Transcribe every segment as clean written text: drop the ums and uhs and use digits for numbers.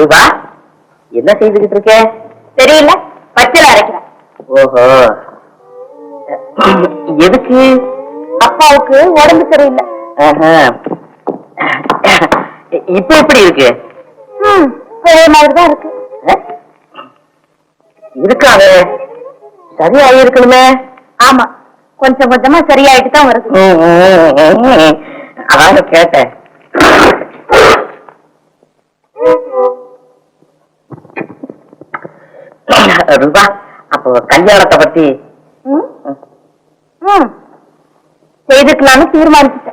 ரூபா என்ன செய்துகிட்டு இருக்க? தெரியல, பச்சளை அரைக்கிறேன். ஓஹோ, எதுக்கு? அப்பாவுக்கு உடம்பு சரியில்லை. இப்ப எப்படி இருக்கு? ஒரே மாதிரிதான் இருக்கு. இருக்காது, சரியாயி இருக்கணுமே. ஆமா, கொஞ்சம் கொஞ்சமா சரியாயிட்டு தான் வருது. அதாவது கேட்டேன். ரூபா, அப்போ கல்யாணத்தை பத்தி செய்துக்கலாம்னு தீர்மானிச்சுட்டேன்.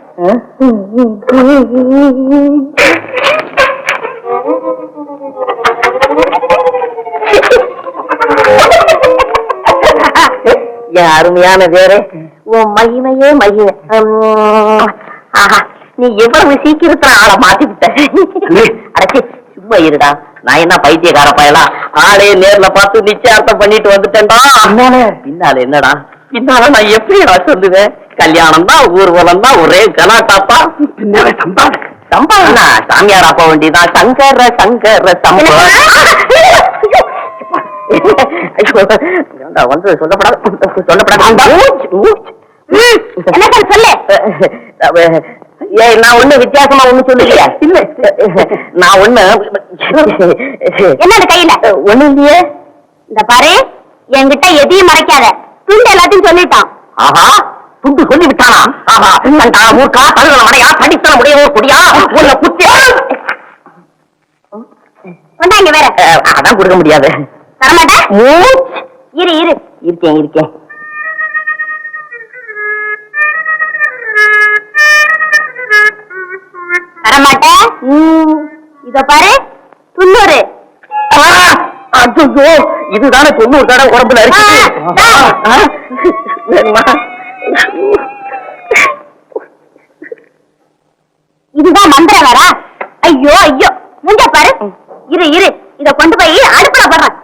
அருமையான வேறு உன் மகிமையே மகிமை. நீ எவ்வளவு சீக்கிரத்துல ஆளை மாத்திவிட்ட. அடச்சி சும்மா இருடா, நான் என்ன பைத்தியக்கார பயலா? ஆளே நேர்ல பார்த்து நிச்சயார்த்தம் பண்ணிட்டு வந்துட்டேன்டா. பின்னால என்னடா? பின்னால நான் எப்படிடா சொல்லுவேன்? கல்யாணம் தான், ஊர்வலம் தான், ஒரே கலாட்டாப்பா. பின்னால சம்பாவனா சாமியார் அப்ப வேண்டியதான். சங்கர சங்கர சம்பா வந்து சொல்லப்படாது. நான் ஒண்ணு வித்தியாசமா ஒண்ணு சொல்லுறியா? இல்ல, நான் ஒண்ணு என்ன கையில ஒண்ணு இல்லையே. இந்த பாரு, என்கிட்ட எதையும் மறைக்காத. துண்டு எல்லாத்தையும் சொல்லிட்டான். ஆஹா, துண்டு சொல்லி விட்டானா? ஆஹா, ஊர்க்கா தழுவ மடையா படித்தன முடியவோ குடியா உன்னை குத்தி கொண்டாங்க. வேற அதான் கொடுக்க முடியாது. தரமாட்டேன். இரு இரு, இருக்கேன் இருக்கேன். தரமாட்டேன். இத பாரு, 90. அச்சோ, இதுதானே 90 கடை உடம்புல இருக்கு. இதுதான் மந்திரம் வரா? ஐயோ ஐயோ, முண்ட பாரு. இரு இரு, இத கொண்டு போய் அடுப்புல போடுறேன்.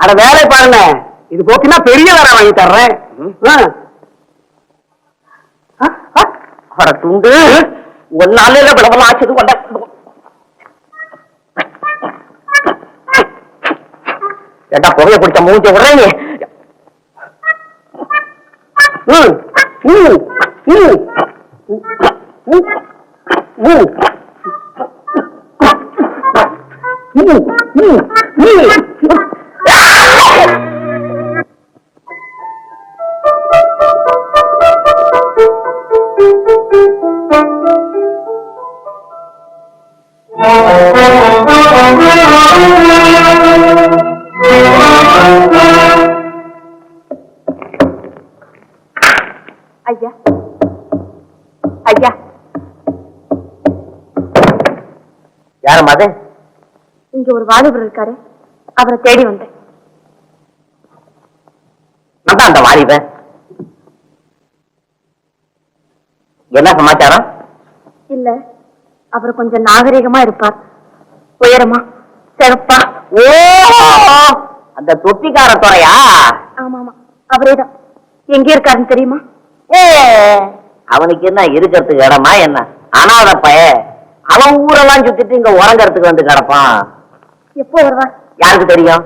அட வேலை பாருங்க, இது போக்கினா பெரிய வேலை வாங்கி தர்றேன். துண்டு ஒரு நாள் விளம்பரம் ஆச்சது கொண்ட ஏட்டா புகைய பிடிச்ச மூஞ்ச விடுறேன். ஐயா ஐயா, யாரும் அது? இங்க ஒரு வாலிபர் இருக்காரு, அவரை தேடி வந்தேன். நான் அந்த வாலிபன். என்ன சமாச்சாரம்? இல்ல, அவர் கொஞ்சம் நாகரிகமா இருப்பார். உயரமா, சிறப்பா. ஓ, அந்த தொட்டிக்கார துறையா? ஆமா ஆமா, அவரேதான். எங்க இருக்காருன்னு தெரியுமா? அவனுக்கு என்ன இருக்கிறதுக்கு இடமா என்ன? அனாத பய, அவன் ஊரெல்லாம் சுத்திட்டு இங்க உறங்கறதுக்கு வந்து கிடப்பான். எப்போ வருவார்? யாருக்கு தெரியும்?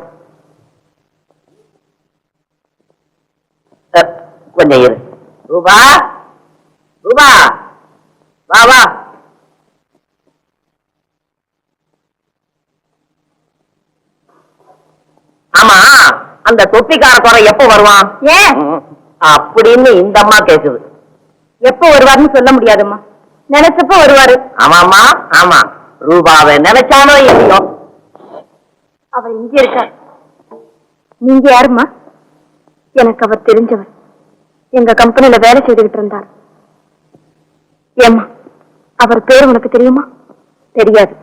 கொஞ்சம் இரு. ரூபா ரூபா, வா வா. ஆமா, அந்த தொப்பிக்கார குறை எப்ப வருவான்? ஏன் அப்படின்னு இந்த அம்மா கேக்குது. எப்ப வருவார்னு சொல்ல முடியாதும்மா, நினைச்சப்ப வருவாரு. ஆமாமா, ஆமா. ரூபாவை நினைச்சானோ இல்லையோ, அவர் இங்க இருக்கார். நீங்க யாருமா? எனக்கு அவர் தெரிஞ்சவர். எங்க கம்பெனில வேலை செய்துகிட்டு இருந்தார். ஏம்மா, அவர் பேர் உனக்கு தெரியுமா? தெரியாது.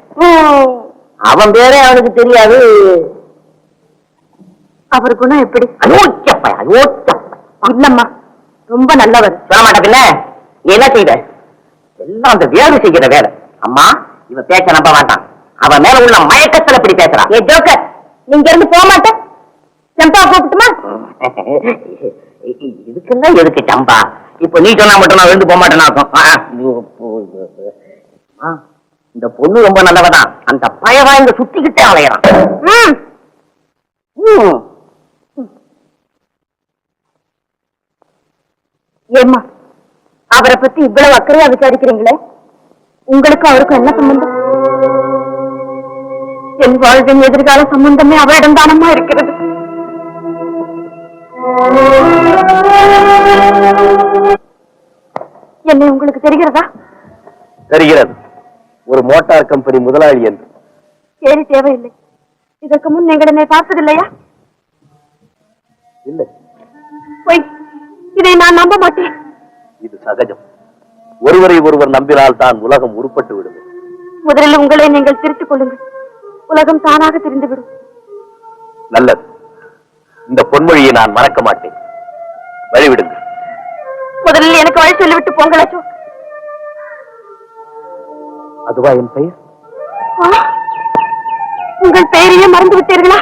அவன் பேரே அவனுக்கு தெரியாது. அவர் குணம் எப்படி? இல்லம்மா, ரொம்ப நல்லவர். சொல்ல மாட்டேங்கல்ல, நீ என்ன செய்வ? எல்லாம் அந்த வேலை செய்கிற வேலை. அம்மா, இவ பேச்ச நம்ப மாட்டான். அவன் மேல உள்ள மயக்கத்துல இப்படி பேசுறான். ஏ ஜோக்கர், நீங்க இருந்து போக மாட்டேன். செம்பா கூப்பிட்டுமா? இதுக்குன்னா எதுக்கு சம்பா? இப்ப நீ சொன்னா மட்டும் நான் விழுந்து போக மாட்டேன்னா. இந்த இந்த பொண்ணு ரொம்ப நல்லவதான். அந்த பயவா இங்க சுத்திக்கிட்டே அலையறான். ஏம்மா அவரை பத்தி இவ்வளவு அக்கறையா விசாரிக்கிறீங்களே, உங்களுக்கும் அவருக்கும் என்ன சம்பந்தம்? என் வாழ்வின் எதிர்கால சம்பந்தமே அவரிடம் தானமா இருக்கிறது. என்ன உங்களுக்கு தெரிகிறதா? தெரிகிறது. ஒரு மோட்டார் கம்பெனி முதலாளி என்று. கேள்வி தேவையில்லை. இதற்கு முன் நீங்கள் என்னை பார்த்ததில்லையா? இல்லை. பொய். இதை நான் நம்ப மாட்டேன். இது சகஜம். ஒருவரை ஒருவர் நம்பினால் தான் உலகம் உருப்பட்டு விடும். முதலில் உங்களை நீங்கள் திருத்திக் கொள்ளுங்கள். உலகம் தானாக தெரிந்துவிடும். நல்லது. இந்த பொன்மொழியை நான் மறக்க மாட்டேன். வழிவிடுங்கள். முதலில் எனக்கு வழி சொல்லிவிட்டு போங்கள் அசோக். அதுவா என் பெயர்? உங்கள் பெயரையே மறந்து விட்டீர்களா?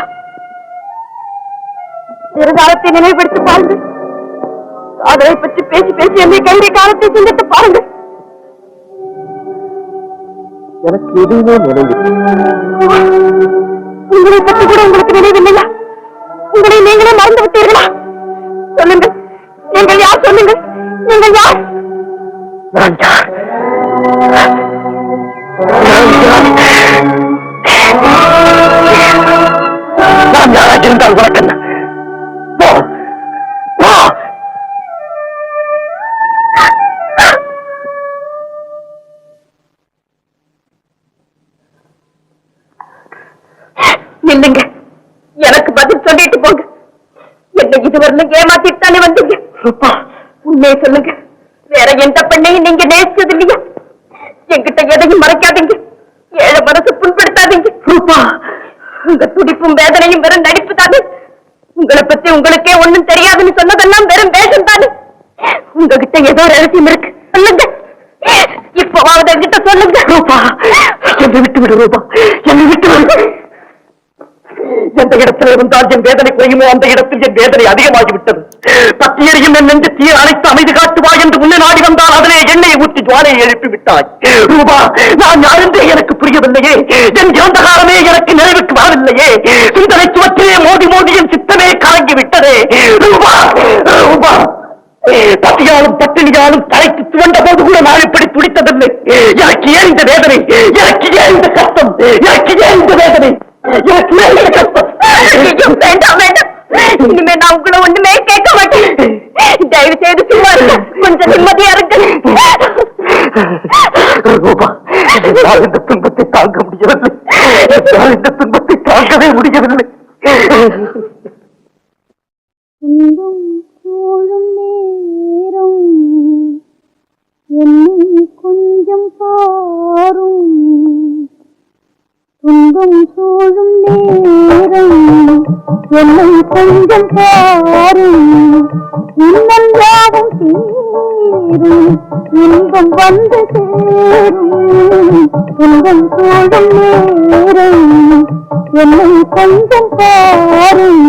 எதிர்காலத்தை நினைவுபடுத்தி பாருங்கள். காதலை பற்றி பேசி பேசி என்னை கைதி காலத்தை சிந்தித்து பாருங்கள். எனக்கு எதுவுமே நினைவில்லை. உங்களை பற்றி கூட உங்களுக்கு நினைவில்லையா? உங்களை நீங்களே மறந்து விட்டீர்களா? சொல்லுங்கள், நீங்கள் யார்? சொல்லுங்கள், நீங்கள் யார்? நான் யார்? நான் யாராக இருந்தால் உனக்கு என்ன? இல்லைங்க, எனக்கு பதில் சொல்லிட்டு போங்க. என்னை இதுவரை ஏமாத்திட்டானே வந்தீங்க. உண்மையை சொல்லுங்க. வேற எந்த பெண்ணையும் நீங்க நேசிச்சது இல்லையா? என்கிட்ட எதையும் மறைக்காதீங்க. ஏழை மனசு புண்படுத்தாதீங்க. உங்க துடிப்பும் வேதனையும் வெறும் நடிப்பு தானே. உங்களை பத்தி உங்களுக்கே ஒண்ணும் தெரியாதுன்னு சொன்னதெல்லாம் வெறும் வேஷம் தானே. உங்ககிட்ட ஏதோ ரகசியம் இருக்கு. சொல்லுங்க, இப்பவாவது என்கிட்ட சொல்லுங்க. என்னை விட்டு விடு ரூபா, என்னை விட்டு விடு. எந்த இடத்தில் இருந்தால் என் வேதனை குறையுமோ அந்த இடத்தில் என் வேதனை அதிகமாகிவிட்டது. பத்தியரையும் என் நெஞ்சு தீர அழைத்து அமைதி காட்டுவா என்று முன்னே நாடி வந்தால் அதிலே எண்ணெயை ஊற்றி ஜுவாலையை எழுப்பி விட்டாய். ரூபா, நான் யாருந்தே எனக்கு புரியவில்லையே. என் இறந்த காலமே எனக்கு நினைவுக்கு வரவில்லையே. சிந்தனை சுவற்றிலே மோதி மோதி என் சித்தமே கலங்கி விட்டதே. ரூபா, ரூபா, பசியாலும் பட்டினியாலும் தலைக்கு துவண்ட போது கூட நான் இப்படி துடித்ததில்லை. எனக்கு ஏன் இந்த வேதனை? எனக்கு ஏன் இந்த கஷ்டம்? எனக்கு ஏன் இந்த வேதனை? வேண்டாம் வேண்டாம், இனிமே நான் உங்களை ஒண்ணுமே கேட்க மாட்டேன். தயவு செய்து சும்மா கொஞ்சம் நிம்மதியா இருக்கு. இந்த துன்பத்தை தாங்க முடியவில்லை. இந்த துன்பத்தை தாங்கவே முடியவில்லை. கொஞ்சம் பாரும் துன்பம் சூழும் நேரம் என்னை கொஞ்சம் பாரும். இன்னும் யாவும் தீரும், இன்பம் வந்து சேரும். துன்பம் சூழும் நேரம் என்னை கொஞ்சம் பாரும்.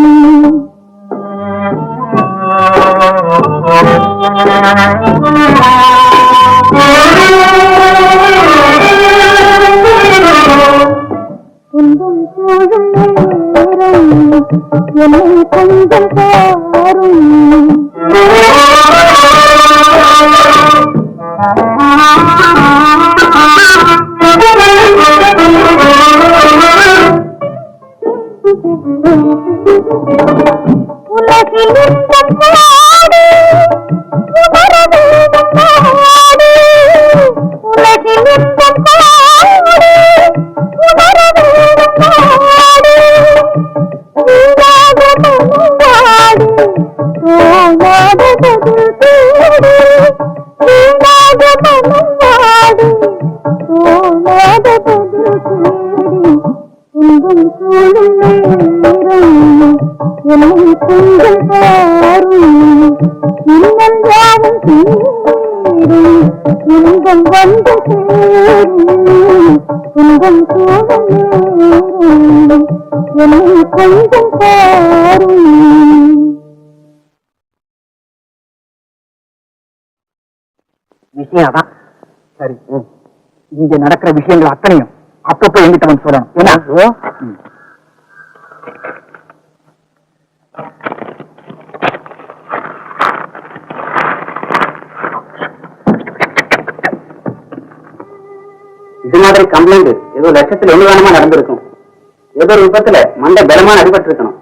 துன்பம் சூழும் நேரம் என்னை கொஞ்சம் பாரும். உலகில் இன்பம் பாடு உணர வேண்டும் பாடு. உலகில் இன்பம் பாடு உணர வேண்டும் பாடு. நீங்காத மனவாடு தோணாத பதில் தேடு. நீங்காத மனவாடு தோணாத பதில் தேடு. துன்பம் சூழும் நேரம் என்னை கொஞ்சம் பாரும். இன்னும் யாவும் தீரும், இன்பம் வந்து சேரும். துன்பம் சூழும் நேரம் என்னை கொஞ்சம் பாரும். விஷயம் அதான். சரி, இங்க நடக்கிற விஷயங்கள் அத்தனையும் அப்பப்போ எங்கிட்ட வந்து சொல்லணும். ஏன்னா இது மாதிரி கம்ப்ளைண்ட் ஏதோ லட்சத்துல எவ்வளவு நடந்திருக்கும். ஏதோ ஒரு விபத்துல மண்டை பலமான அடிபட்டு இருக்கணும்.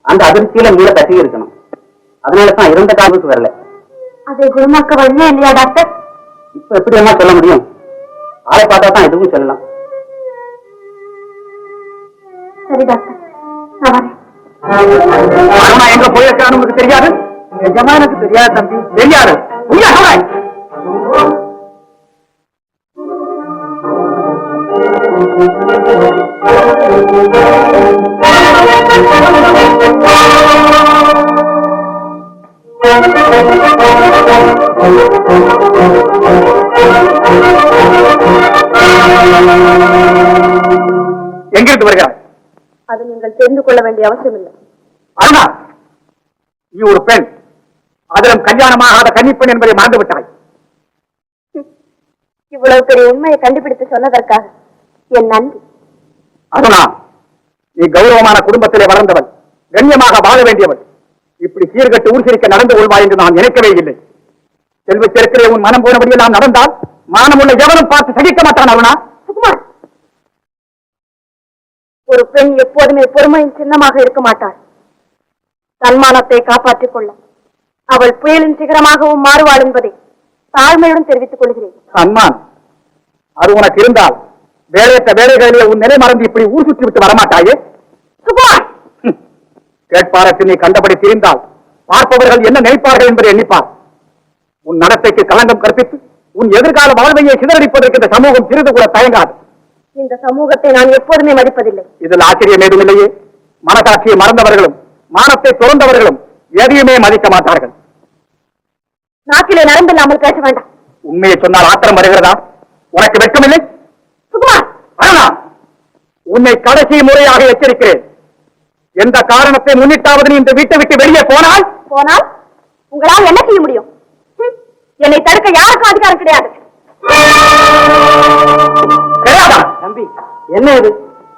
அந்த அதிர்ச்சியில மீள தட்டி இருக்கணும். அதனாலதான் இருந்த காலத்துக்கு வரல. அதை குணமாக்க வழியே இல்லையா டாக்டர்? இப்ப எப்படி என்ன சொல்ல முடியும்? ஆளை பார்த்தா தான் எதுவும் சொல்லலாம். சரி டாக்டர், நான் வரேன். அம்மா எங்க போயிருக்கான்னு உங்களுக்கு தெரியாது? நிஜமா எனக்கு தெரியாது தம்பி. தெரியாது. எங்கிருந்து வருகிறார்? அது நீங்கள் தெரிந்து கொள்ள வேண்டிய அவசியம் இல்லை. அருணா, நீ ஒரு பெண், அதிலும் கல்யாணமாகாத கன்னிப்பெண் என்பதை மறந்து விட்டாய். இவ்வளவு பெரிய உண்மையை கண்டுபிடித்து சொன்னதற்காக என் நன்றி. அருணா, நீ கௌரவமான குடும்பத்திலே வளர்ந்தவள், கண்ணியமாக வாழ வேண்டியவள். இப்படி சீர்கட்டு ஊர்சிரிக்க நடந்து கொள்வாய் என்று நான் நினைக்கவே இல்லை. செல்வ சேர்க்கிறே உன் மனம் போனபடியே நாம் நடந்தால் மானமுள்ள எவனும் பார்த்து சகிக்க மாட்டான். அருணா, சுகுமார், ஒரு பெண் எப்போதுமே பொறுமையின் சின்னமாக இருக்க மாட்டாள். தன்மானத்தை காப்பாற்றிக் கொள்ள அவள் புயலின் சிகரமாகவும் மாறுவாள் என்பதை தாழ்மையுடன் தெரிவித்துக் கொள்கிறேன். சன்மான், அது உனக்கு இருந்தால் வேலையற்ற வேலைகளிலே உன் நிலை மறந்து இப்படி ஊர் சுற்றி விட்டு வரமாட்டாயே. சுகுமார், கேட்பாரத்தில் நீ கண்டபடி திரிந்தால் பார்ப்பவர்கள் என்ன நினைப்பார்கள் என்பதை எண்ணிப்பார். உன் நடத்தைக்கு களங்கம் கற்பித்து உன் எதிர்கால வாழ்வையை சிதறடிப்பதற்கு இந்த சமூகம் சிறிது கூட தயங்காது. இந்த சமூகத்தை நான் எப்போதுமே மதிப்பதில்லை. இதில் ஆச்சரியம் ஏதும் இல்லையே. மனசாட்சியை மறந்தவர்களும் மானத்தை துறந்தவர்களும் எதையுமே மதிக்க மாட்டார்கள். நாட்டிலே நடந்தில்லாமல் பேச வேண்டாம். உண்மையை சொன்னால் ஆத்திரம் வருகிறதா? உனக்கு வெட்கமில்லை? சுகுமார், ஆனால் உன்னை கடைசி முறையாக எச்சரிக்கிறேன். எந்த காரணத்தை முன்னிட்டாவது நீ இந்த வீட்டை விட்டு வெளியே போனால் உங்களால் என்ன செய்ய முடியும்? என்னை தடுக்க யாருக்கும் அதிகாரம் கிடையாது. கிடையாதா? தம்பி, என்ன இது?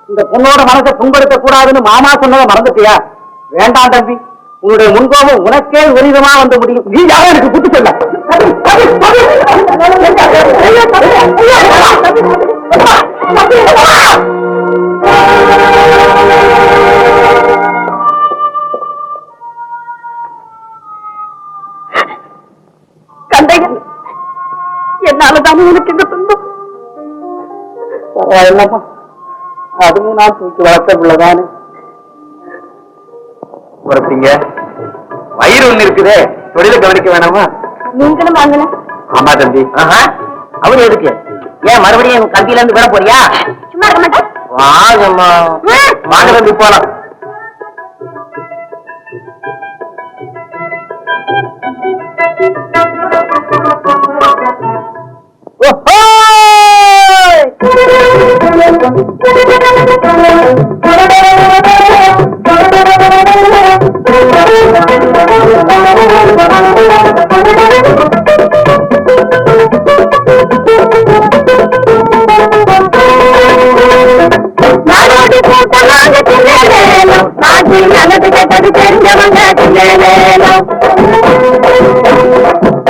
இந்த பொண்ணோட மனசை புண்படுத்த கூடாதுன்னு மாமா சொன்னதை மறந்துட்டியா? வேண்டாம் தம்பி, உன்னுடைய முன்கோபம் உனக்கே விரிதமா வந்து முடியும். நீ யாரும் எனக்கு புத்தி சொல்ல. கண்டையன், என்னாலதான் உனக்கு இந்த துன்பம். பரவாயில்லம்மா, அதுவும் நான் தூக்கி வளர்த்த பிள்ளைதானே. ஒருத்தீங்க வயிறு ஒண்ணு இருக்குதே, தொழில கவனிக்க வேணாமா? நீங்களும் வாங்கல. ஆமா தம்பி. அவரு எதுக்கு? ஏன் மறுபடியும் கம்பியில இருந்து விட போறியா? சும்மா இருக்க மாட்டேன். வாங்கம்மா, வாங்க தம்பி போலாம். நாடோடி கூட்டமாக தில்லேலேலம், நாட்டில் நல்லது கெட்டது தெரிஞ்சவங்க தில்லேலேலம்.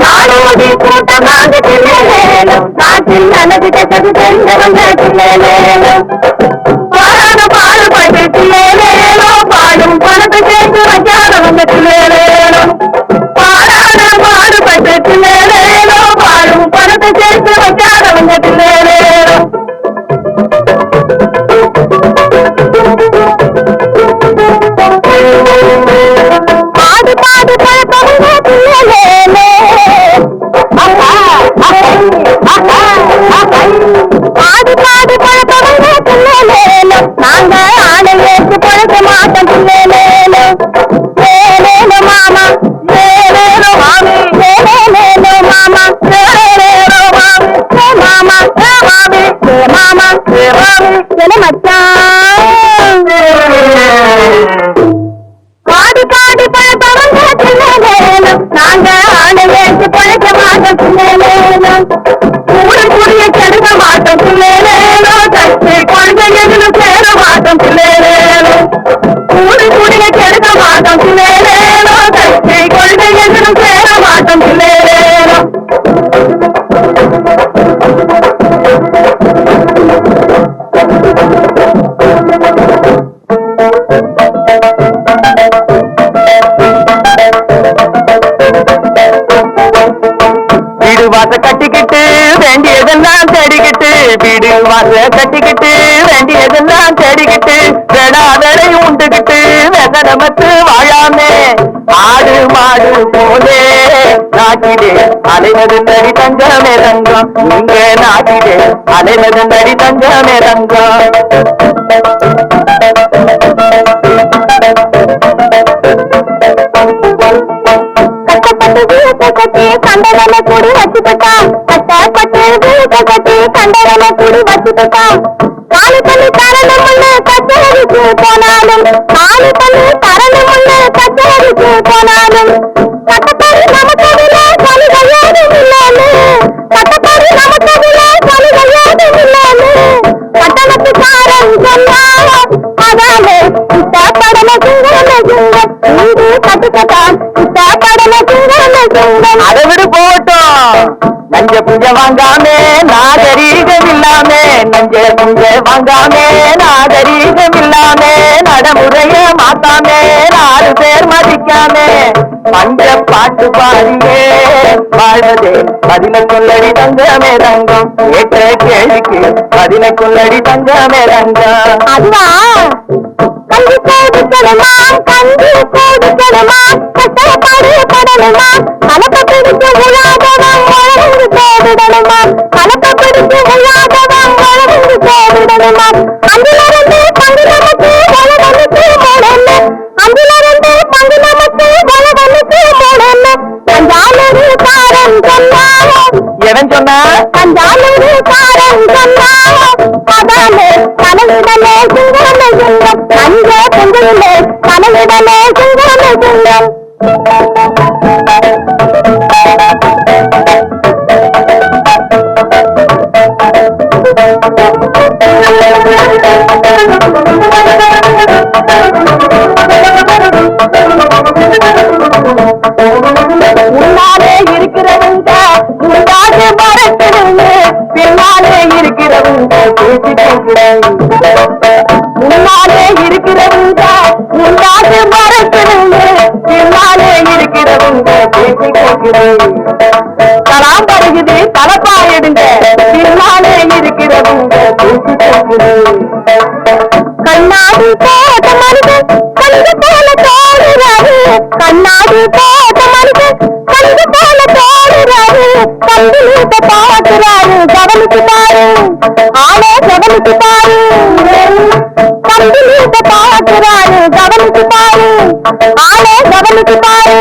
நாடோடி கூட்டமாக தில்லேலேலம், நாட்டில் நல்லது கெட்டது தெரிஞ்சவங்க தில்லேலேலம். பாடாத பாடுபட்டு தில்லேலேலம், பாடும் பணத்தை சேர்த்து வச்சாதவங்க தில்லேலேலம். பாடாத பாடுபட்டு தில்லேலேலம், பாடும் பணத்தை சேர்த்து வச்சாதவங்க தில்லேலேலம். பாடு பாடு பழப்பவங்க தில்லேலே, பாடு பாடு பழப்பவங்க தில்லேலே, நாங்க ஆளை ஏற்று பழக்க மாட்டோம் தில்லேலே. ஏலேலோ மாமா, ஏலேலோ மாமி, ஏலேலோ மாமா, ஏலேலோ மாமி, ஏ மாமா, ஏ மாமி, ஏ மாமா, ஏ மாமி, என்ன மச்சான். பாடி பாடி பழப்பவங்க தில்லேலேலம், நாங்க ஆளை ஏற்று பழக்க மாட்டோம் தில்லேலேலம். கூடிய கெடுக்க மாட்டோம் தில்லேலேலம். வீடு வாச கட்டிக்கிட்டு வேண்டியதெல்லாம் தேடிக்கிட்டு வேடாதரை உண்டுகிட்டு வெதனமத்து வாழாமே ஆடு மாடு போலே நாட்டிலே அலைவது நடி தங்கமே தங்கம் இங்க நாட்டிலே அலைவது நடி தங்கமே தங்கம் கட்டி கண்டவன கூடி வச்சுட்டான் கட்டப்பட்டு வீட்டை கட்டி கண்டவன கூடி வச்சுட்டான் காலி பண்ணி தரணும் முன்னு கச்சேரிக்கு போனாலும் காலி பண்ணி தரணும் முன்னு கச்சேரிக்கு போனாலும் கட்டப்படி நமக்கதில சலுகையோடும் இல்லாம கட்டப்படி நமக்கதில சலுகையோடும் இல்லாம பட்டணத்துக்காரன் சொன்னாலும் அதாலே இஷ்டப்படல சிங்கமே சிங்கம் நீதி கட்டுக்கட்டான் இஷ்டப்படல சிங்கமே சிங்கம் அதை விடு போட்டோம் நஞ்ச புஞ்ச வாங்காமே நாகரீகம் இல்லாமே நஞ்ச புஞ்ச வாங்காமே நாகரீகம் இல்லாமே நடைமுறைய மாத்தாமே 4 பேர் மதிக்காமே பஞ்ச பாட்டு பாடியே வாழ்வதே பதில கொள்ளடி தங்கமே தங்கம் கேட்ட கேள்விக்கு பதில கொள்ளடி தங்கமே தங்கம் அதுவா கல்வி போடுக்கணுமா கல்வி போடுக்கணுமா கட்டப்பாடு படணுமா கலப்ப பிடிச்சு உழாதவன் உழவு போடுடணுமா கலப்ப பிடிச்சு உழாதவன் உழவு போடுடணுமா அந்திலிருந்து பங்கு நமக்கு உலகனுக்கு மூடன்னு அந்திலிருந்து பங்கு நமக்கு உலகனுக்கு மூடன்னு தஞ்சாவூரு காரன் சொன்னாரோ எவன் சொன்னா தஞ்சாவூரு காரன் சொன்னாரோ அதாலே கனவிடமே சிங்கமே சிங்கம் நஞ்சே பொங்குலே கனவிடமே சிங்கமே சிங்கம் முன்னாலே இருக்கிறவங்க முன்னாலே மறைக்கிறவங்க பின்னாலே இருக்கிறவங்க முன்னாலே இருக்கிறவங்க முன்னாலே மறைக்கிறவங்க பின்னாலே இருக்கிறவங்க தலாம் பருகுது தலப்பாயிடுங்க பின்னாலே இருக்கிறவங்க கண்ணாடி போட்ட மனிதன் கண்டு போல தோடுறாரு கண்ணாடி போட்ட மனிதன் கண்டு போல தோடுறாரு கம்பிலீட்ட பாக்குறாரு கவனிச்சு பாரு ஆளே கவனிச்சு பாரு கம்பிலீட்ட பாக்குறாரு கவனிச்சு பாரு ஆளே கவனிச்சு பாரு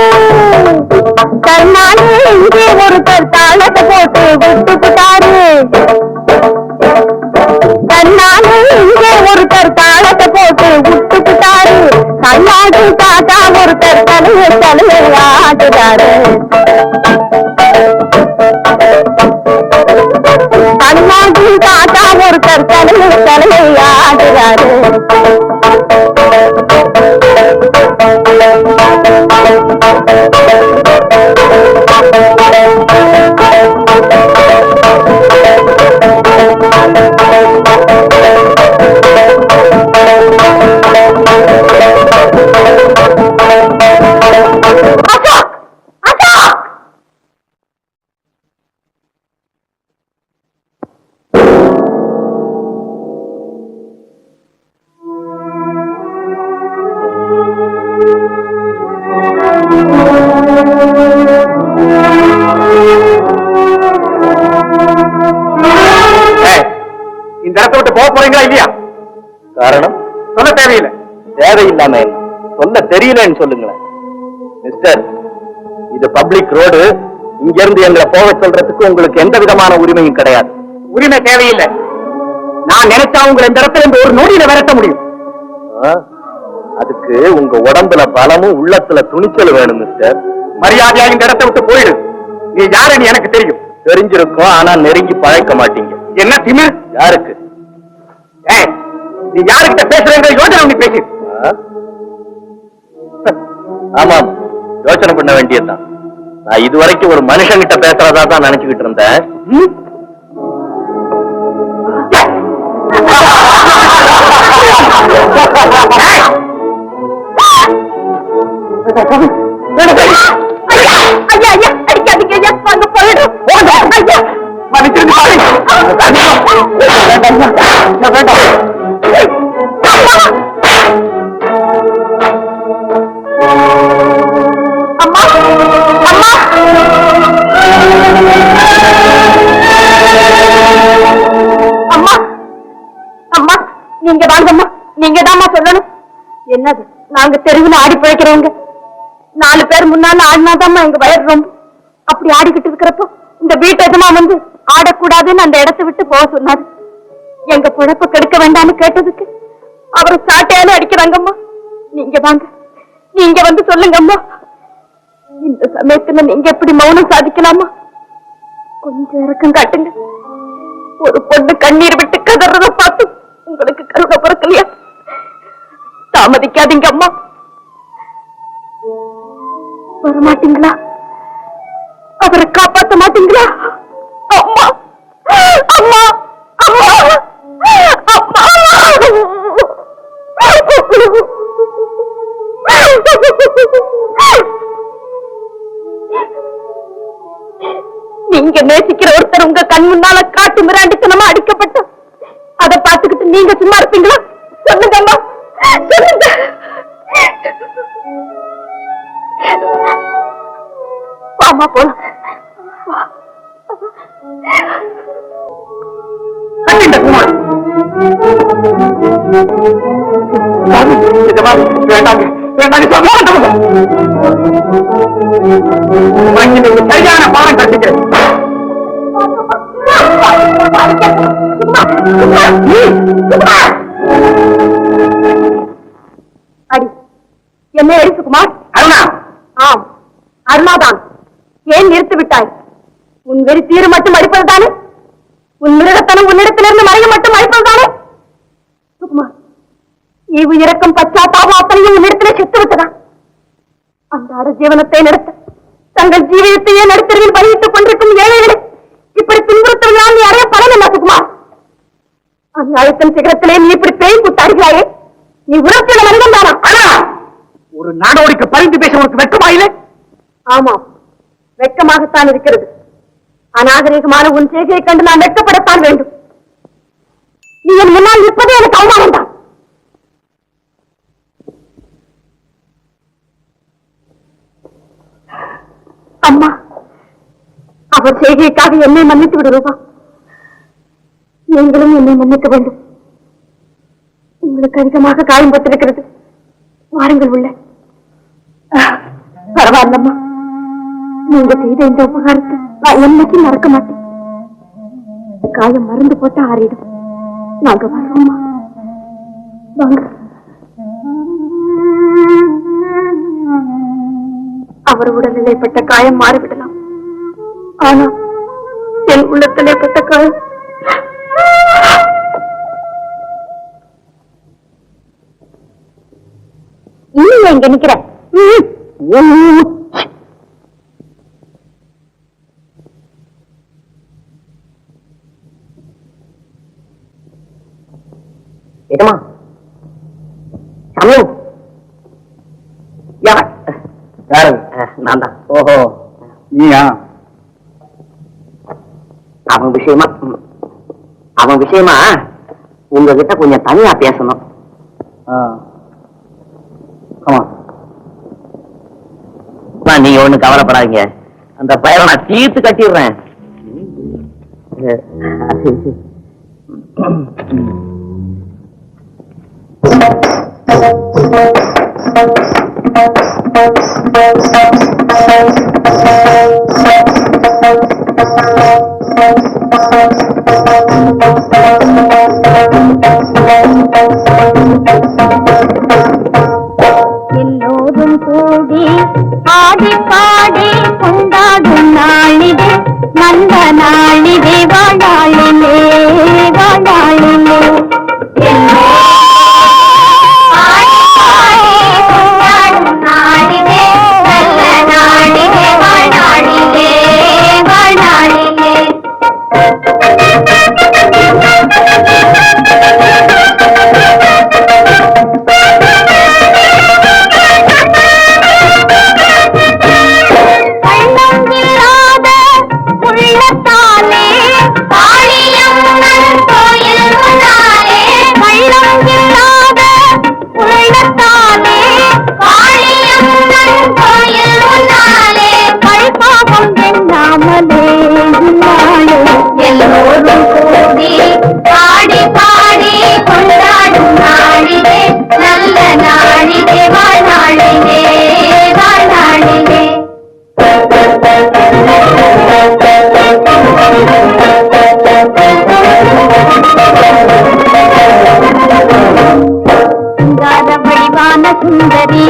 கண்ணாடி இங்கே ஒருத்தர் தாளத்தை போட்டு விட்டுட்டாரு கண்ணாடி இங்கே ஒருத்தர் தாளத்தை போட்டு விட்டுட்டாரு கண்ணாடி தாத்தா ஒருத்தர் தலையை ஆடுறாரு கண்ணாடி தாத்தா ஒருத்தர் தலையை ஆடுறாரு இந்த இடத்தை விட்டு போக போறீங்களா இல்லையா? காரணம் சொல்ல தேவையில்லை. தேவையில்லாம என்ன சொல்ல தெரியலன்னு சொல்லுங்களேன். மிஸ்டர், இது பப்ளிக் ரோடு. இங்க இருந்து எங்களை போக சொல்றதுக்கு உங்களுக்கு எந்த விதமான உரிமையும் கிடையாது. உரிமை தேவையில்லை. நான் நினைச்சா உங்களை இந்த இடத்துல இருந்து ஒரு நொடியில விரட்ட முடியும். அதுக்கு உங்க உடம்புல பலமும் உள்ளத்துல துணிச்சல் வேணும் மிஸ்டர். மரியாதையா இந்த இடத்தை விட்டு போயிடு. நீ யாருன்னு எனக்கு தெரியும். தெரிஞ்சிருக்கும், ஆனா நெருங்கி பழக்க மாட்டீங்க. என்ன திமிர்? யாருக்கு? நீ யாருக்கிட்ட பேசுறேங்கிற யோசனை நீ பேசி. ஆமாம், யோசனை பண்ண வேண்டியதுதான். நான் இதுவரைக்கும் ஒரு மனுஷங்கிட்ட பேசுறதா தான் நினைச்சுக்கிட்டு இருந்தேன். ஐயா அடிக்காதீங்க ஐயா, வாங்க போயிடும். ஐயா மன்னிச்சிருந்து நீங்க வாங்கம்மா, நீங்க தான்மா சொல்லணும். என்னது, நாங்க தெருவில் ஆடி பிழைக்கிறவங்க. 4 பேர் முன்னால ஆடினாதாம்மா எங்க வயர் ரொம்ப. அப்படி ஆடிக்கிட்டு இருக்கிறப்போ இந்த வீட்டு எதுனா வந்து ஆடக்கூடாதுன்னு அந்த இடத்தை விட்டு போக சொன்னாரு. எங்க பிழப்ப கெடுக்க வேண்டாம்னு கேட்டதுக்கு அவரை சாட்டையால அடிக்கிறாங்கம்மா. நீங்க வாங்க, நீங்க வந்து சொல்லுங்கம்மா. இந்த சமயத்துல நீங்க எப்படி மௌனம் சாதிக்கலாமா? கொஞ்சம் இறக்கம் காட்டுங்க. ஒரு பொண்ணு கண்ணீர் விட்டு கதறத பார்த்து உங்களுக்கு கருணை பிறக்கலையா? தாமதிக்காதீங்க அம்மா. வரமாட்டீங்களா? அவரை காப்பாற்ற மாட்டீங்களா? அம்மா அம்மா அம்மா அம்மா. நீங்க நேசிக்கிற ஒருத்தர் உங்க கண் முன்னால காட்டு மிராண்டித்தனமா அடிக்கப்பட்ட அதை பார்த்துக்கிட்டு நீங்க சும்மா இருப்பீங்களா? சொல்லுங்க அம்மா, சொல்லுங்க. வாமா போலாம். சரியான பாடம் கட்டிக்கிறேன். அடி என்ன சுகுமார்? அருணா. ஆம், அருணாதான். ஏன் நிறுத்தி விட்டாய்? உன் வெறி தீரு மட்டும் அடிப்பதுதானே? உன் மிருகத்தனம் உன்னிடத்திலிருந்து மறைய மட்டும் அழிப்பதுதானே? சுகுமார், ஈவு இறக்கம் பச்சாத்தாபம் அத்தனையும் உன்னிடத்திலே செத்து விட்டதா? அந்த அட ஜீவனத்தை நடத்த தங்கள் ஜீவியத்தையே நடுத்தருவில் பலியிட்டுக் கொண்டிருக்கும் ஏழைகளை இப்படி துன்புறுத்தலாம். நீ அடைய பலன் என்ன சுகுமார்? அந்த அழுத்தம் சிகரத்திலே நீ இப்படி பேய் கூத்தாடுகிறாயே, நீ உணர்ச்சியுள்ள மனிதன் தானா? ஆனா ஒரு நாடோடிக்கு பரிந்து பேச உனக்கு வெட்கமாயிலே? ஆமாம், வெட்கமாகத்தான் இருக்கிறது. அநாகரிகமான உன் செய்கையை கண்டு நான் வெட்கப்படத்தான் வேண்டும். நீ என் முன்னால் நிற்பதே எனக்கு அவமானம் தான். அம்மா, அவர் செய்கைக்காக என்னை மன்னித்து விடு ரூபா. நீங்களும் என்னை மன்னிக்க வேண்டும். உங்களுக்கு அதிகமாக காயம் பட்டிருக்கிறது. வாருங்கள் உள்ள. பரவாயில்லம்மா, நீங்க செய்த இந்த உபகாரத்தை நான் என்னைக்கும் மறக்க மாட்டேன். காயம் மருந்து போட்டு ஆறிடும். நாங்க வரோம்மா, வாங்க. அவர் உடலிலே பட்ட காயம் மாறிவிடலாம், ஆனா என் உள்ளத்திலே பட்ட காயம் நீங்க இங்க நிக்கிற. ஏமா சமயம் யார்? நான் தான். ஓஹோ, நீயா? அவன் விஷயமா உங்ககிட்ட கொஞ்சம் தனியா பேசணும். நீங்க ஒண்ணு கவலைப்படாதீங்க, அந்த பயிரை நான் தீர்த்து கட்டிடுறேன். எல்லோரும் கூடி ஆடி பாடி கொண்டாடும் நாளிதே, நல்ல நாளிதே, வாழாளிலே வாழாளிலே. ஆடி பாடி கொண்டாடும் நாளிதே, நல்ல வடிவான சுந்தரி